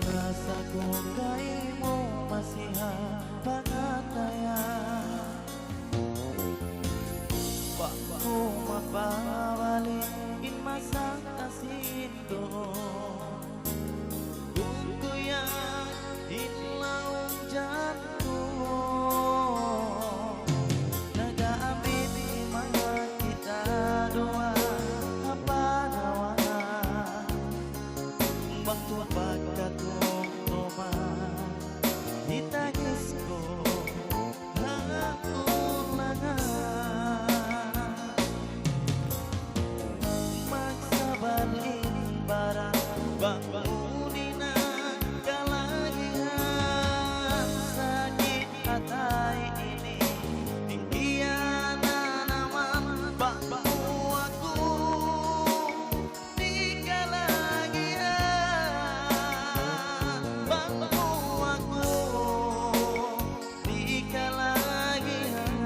Rasaku kaimu masih pangataya Waktu mapawali in masa kasindo Buku yang in laung jantung Nag-aamit di mga kita dua Apa nawana Waktu pagkatungtuman Ditagis ko Nakulangan Magsabalin para bangunin ang kalahian Sakit atay ini Hindi na naman bago ako Di kalahian Bago ako Di kalahian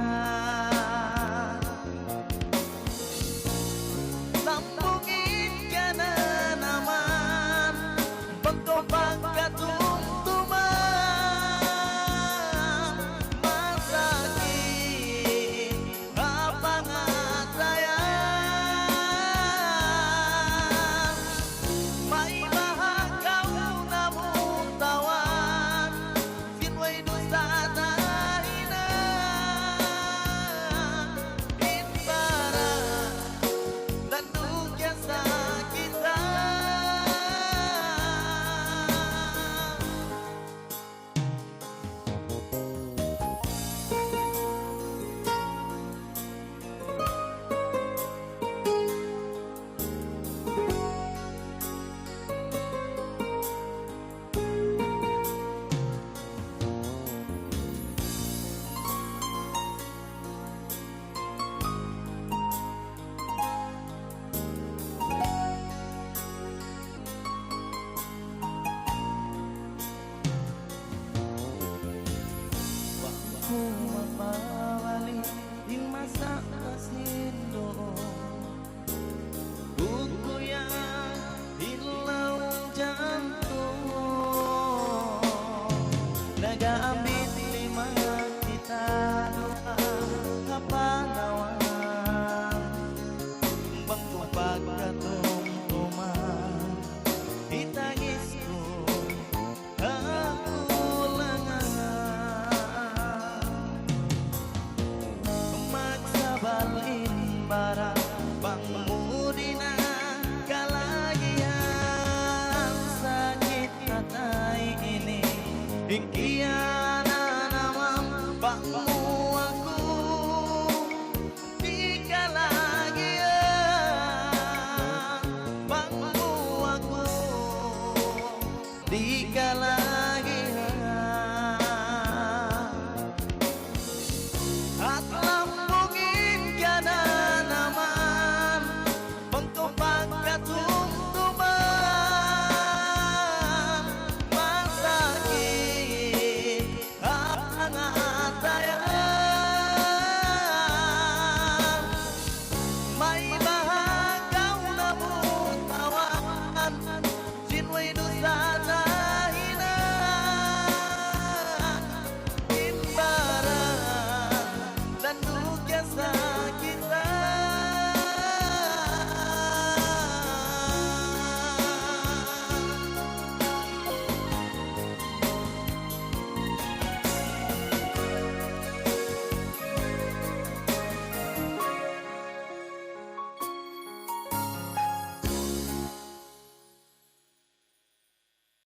Lambungin ka na naman Bago pagkatumtuman Masakit ang pangatayan May mahagaw na mong tawan Sinway doon sa dahilan Para Landugyan sa kita Waktu mapawali di masa kasindo Buku yang hilau jantung Nag-aambit di mga kita doa Kapanawan Waktu pagkatungtuman Itagis ko Magsabalin para pangmudi na kalahian Sakit atay ini Hingkian na naman bago ako Di kalahian Bago ako Di kalahian